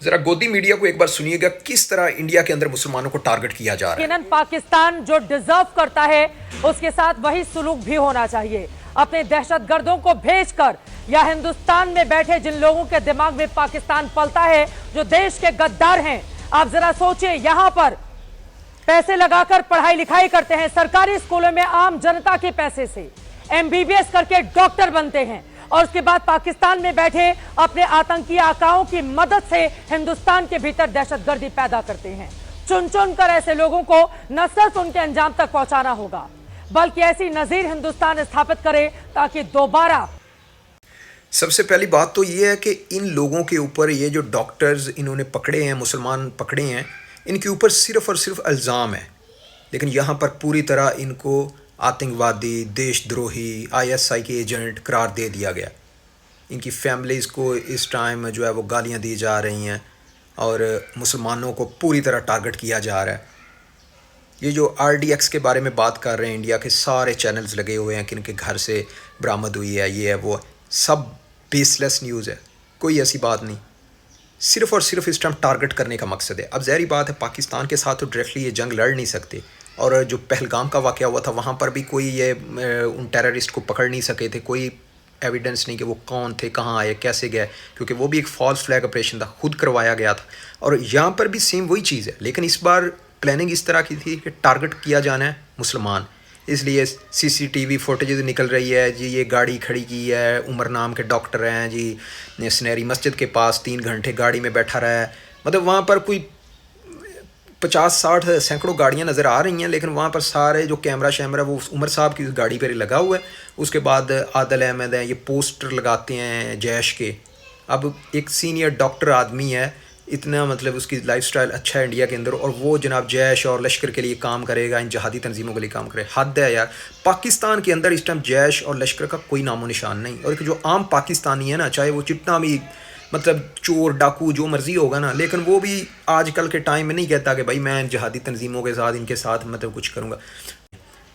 ذرا گودی میڈیا کو ایک بار سنیے گا کس طرح انڈیا کے اندر مسلمانوں کو ٹارگٹ کیا جا رہا ہے. پاکستان جو ڈیزرو کرتا ہے اس کے ساتھ وہی سلوک بھی ہونا چاہیے. اپنے دہشت گردوں کو بھیج کر یا ہندوستان میں بیٹھے جن لوگوں کے دماغ میں پاکستان پلتا ہے جو دیش کے غدار ہیں, آپ ذرا سوچیں, یہاں پر پیسے لگا کر پڑھائی لکھائی کرتے ہیں سرکاری اسکولوں میں عام جنتا کے پیسے سے, MBBS کر کے ڈاکٹر بنتے ہیں, اور اس کے بعد پاکستان میں بیٹھے اپنے آتنکی آقاؤں کی مدد سے ہندوستان کے بھیتر دہشت گردی پیدا کرتے ہیں. چن چن کر ایسے لوگوں کو نہ صرف ان کے انجام تک پہنچانا ہوگا بلکہ ایسی نظیر ہندوستان استھاپت کرے تاکہ دوبارہ. سب سے پہلی بات تو یہ ہے کہ ان لوگوں کے اوپر یہ جو ڈاکٹرز انہوں نے پکڑے ہیں, مسلمان پکڑے ہیں, ان کے اوپر صرف اور صرف الزام ہے, لیکن یہاں پر پوری طرح ان کو آتنکوادی, دیش دروہی, ISI کے ایجنٹ قرار دے دیا گیا. ان کی فیملیز کو اس ٹائم جو ہے وہ گالیاں دی جا رہی ہیں اور مسلمانوں کو پوری طرح ٹارگٹ کیا جا رہا ہے. یہ جو RDX کے بارے میں بات کر رہے ہیں, انڈیا کے سارے چینلز لگے ہوئے ہیں کہ ان کے گھر سے برآمد ہوئی ہے, یہ ہے وہ, سب بیس لیس نیوز ہے, کوئی ایسی بات نہیں. صرف اور صرف اس ٹائم ٹارگٹ کرنے کا مقصد ہے. اب ظاہری بات ہے پاکستان کے ساتھ تو ڈائریکٹلی یہ جنگ لڑ نہیں سکتے, اور جو پہلگام کا واقعہ ہوا تھا وہاں پر بھی کوئی یہ ان ٹیررسٹ کو پکڑ نہیں سکے تھے, کوئی ایویڈنس نہیں کہ وہ کون تھے, کہاں آئے, کیسے گئے, کیونکہ وہ بھی ایک فالس فلیگ آپریشن تھا, خود کروایا گیا تھا. اور یہاں پر بھی سیم وہی چیز ہے, لیکن اس بار پلاننگ اس طرح کی تھی کہ ٹارگٹ کیا جانا ہے مسلمان. اس لیے CCTV فوٹیجز نکل رہی ہے جی, یہ گاڑی کھڑی کی ہے, عمر نام کے ڈاکٹر ہیں جی, سنہری مسجد کے پاس 3 گھنٹے گاڑی میں بیٹھا رہا ہے. مطلب وہاں پر کوئی 50-60 سینکڑوں گاڑیاں نظر آ رہی ہیں, لیکن وہاں پر سارے جو کیمرہ شیمرہ وہ عمر صاحب کی گاڑی پر لگا ہوا ہے. اس کے بعد عادل احمد ہیں, یہ پوسٹر لگاتے ہیں جیش کے. اب ایک سینئر ڈاکٹر آدمی ہے, اتنا مطلب اس کی لائف سٹائل اچھا ہے انڈیا کے اندر, اور وہ جناب جیش اور لشکر کے لیے کام کرے گا, ان جہادی تنظیموں کے لیے کام کرے. حد ہے یار, پاکستان کے اندر اس ٹائم جیش اور لشکر کا کوئی نام و نشان نہیں. اور ایک جو عام پاکستانی ہے نا, چاہے وہ جتنا بھی مطلب چور ڈاکو جو مرضی ہوگا نا, لیکن وہ بھی آج کل کے ٹائم میں نہیں کہتا کہ بھائی میں جہادی تنظیموں کے ساتھ ان کے ساتھ مطلب کچھ کروں گا.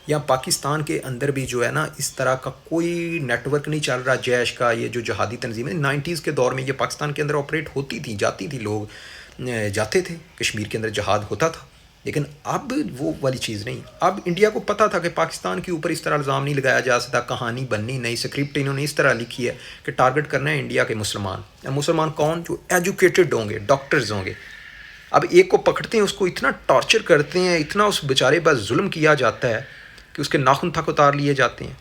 یا پاکستان کے اندر بھی جو ہے نا اس طرح کا کوئی نیٹ ورک نہیں چل رہا جیش کا. یہ جو جہادی تنظیمیں 90s کے دور میں یہ پاکستان کے اندر آپریٹ ہوتی تھی, جاتی تھی, لوگ جاتے تھے, کشمیر کے اندر جہاد ہوتا تھا, لیکن اب وہ والی چیز نہیں. اب انڈیا کو پتہ تھا کہ پاکستان کے اوپر اس طرح الزام نہیں لگایا جا سکتا, کہانی بننی نہیں, اسکرپٹ انہوں نے اس طرح لکھی ہے کہ ٹارگٹ کرنا ہے انڈیا کے مسلمان. مسلمان کون؟ جو ایجوکیٹڈ ہوں گے, ڈاکٹرز ہوں گے. اب ایک کو پکڑتے ہیں, اس کو اتنا ٹارچر کرتے ہیں, اتنا اس بیچارے پر ظلم کیا جاتا ہے کہ اس کے ناخن تک اتار لیے جاتے ہیں.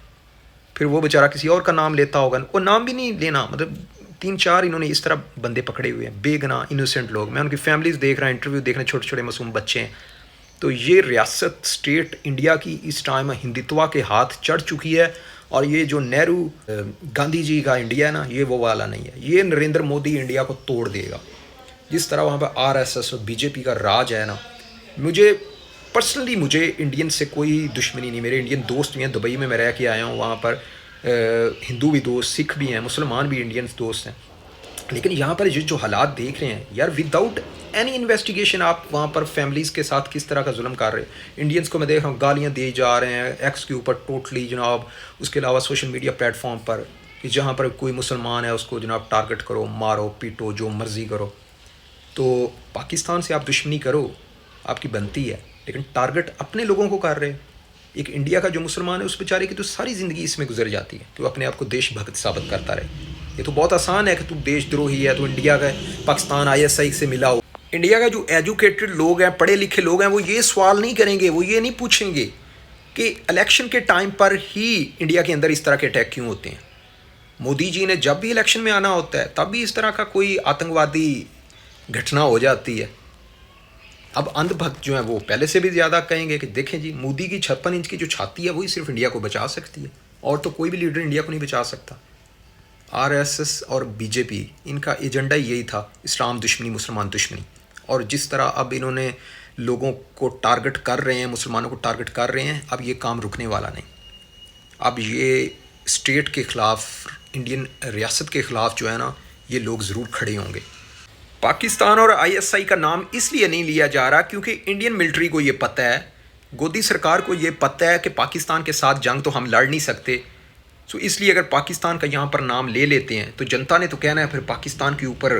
پھر وہ بیچارہ کسی اور کا نام لیتا ہوگا, وہ نام بھی نہیں لینا. مطلب 3-4 انہوں نے اس طرح بندے پکڑے ہوئے ہیں, بے گناہ انوسینٹ لوگ. میں ان کی فیملیز دیکھ رہا ہوں, انٹرویو دیکھ رہے ہیں, چھوٹے چھوٹے معصوم بچے ہیں. تو یہ ریاست اسٹیٹ انڈیا کی اس ٹائم ہندتوا کے ہاتھ چڑھ چکی ہے. اور یہ جو نہرو گاندھی جی کا انڈیا ہے نا, یہ وہ والا نہیں ہے. یہ نریندر مودی انڈیا کو توڑ دے گا. جس طرح وہاں پہ RSS اور BJP کا راج ہے نا, مجھے انڈین سے کوئی دشمنی نہیں. میرے انڈین دوست بھی ہیں, دبئی میں رہ کے آیا ہوں, وہاں پر ہندو بھی دوست, سکھ بھی ہیں, مسلمان بھی انڈینس دوست ہیں. لیکن یہاں پر جو حالات دیکھ رہے ہیں یار, وداؤٹ اینی انویسٹیگیشن آپ وہاں پر فیملیز کے ساتھ کس طرح کا ظلم کر رہے ہیں. انڈینس کو میں دیکھ رہا ہوں گالیاں دی جا رہے ہیں ایکس کے اوپر ٹوٹلی جناب. اس کے علاوہ سوشل میڈیا پلیٹ فارم پر کہ جہاں پر کوئی مسلمان ہے اس کو جناب ٹارگٹ کرو, مارو پیٹو, جو مرضی کرو. تو پاکستان سے آپ دشمنی کرو, آپ کی بنتی ہے, لیکن ٹارگٹ اپنے لوگوں کو کر رہے ہیں. ایک انڈیا کا جو مسلمان ہے اس بیچارے کی تو ساری زندگی اس میں گزر جاتی ہے کہ وہ اپنے آپ کو دیش بھگت ثابت کرتا رہے. یہ تو بہت آسان ہے کہ تو دیش دروہی ہے, تو انڈیا کا پاکستان ISI سے ملا ہو. انڈیا کا جو ایجوکیٹڈ لوگ ہیں, پڑھے لکھے لوگ ہیں, وہ یہ سوال نہیں کریں گے, وہ یہ نہیں پوچھیں گے کہ الیکشن کے ٹائم پر ہی انڈیا کے اندر اس طرح کے اٹیک کیوں ہوتے ہیں. مودی جی نے جب بھی الیکشن میں آنا ہوتا ہے تب بھی اس طرح کا کوئی آتنکوادی گھٹنا ہو جاتی ہے. اب اندھ بھکت جو ہیں وہ پہلے سے بھی زیادہ کہیں گے کہ دیکھیں جی, مودی کی 56 انچ کی جو چھاتی ہے وہی صرف انڈیا کو بچا سکتی ہے, اور تو کوئی بھی لیڈر انڈیا کو نہیں بچا سکتا. RSS اور BJP ان کا ایجنڈا یہی تھا, اسلام دشمنی, مسلمان دشمنی. اور جس طرح اب انہوں نے لوگوں کو ٹارگٹ کر رہے ہیں, مسلمانوں کو ٹارگٹ کر رہے ہیں, اب یہ کام رکنے والا نہیں. اب یہ اسٹیٹ کے خلاف, انڈین ریاست کے خلاف جو ہے نا, یہ لوگ ضرور کھڑے ہوں گے. پاکستان اور ISI کا نام اس لیے نہیں لیا جا رہا کیونکہ انڈین ملٹری کو یہ پتہ ہے, گودی سرکار کو یہ پتہ ہے کہ پاکستان کے ساتھ جنگ تو ہم لڑ نہیں سکتے. سو اس لیے اگر پاکستان کا یہاں پر نام لے لیتے ہیں تو جنتا نے تو کہنا ہے پھر پاکستان کے اوپر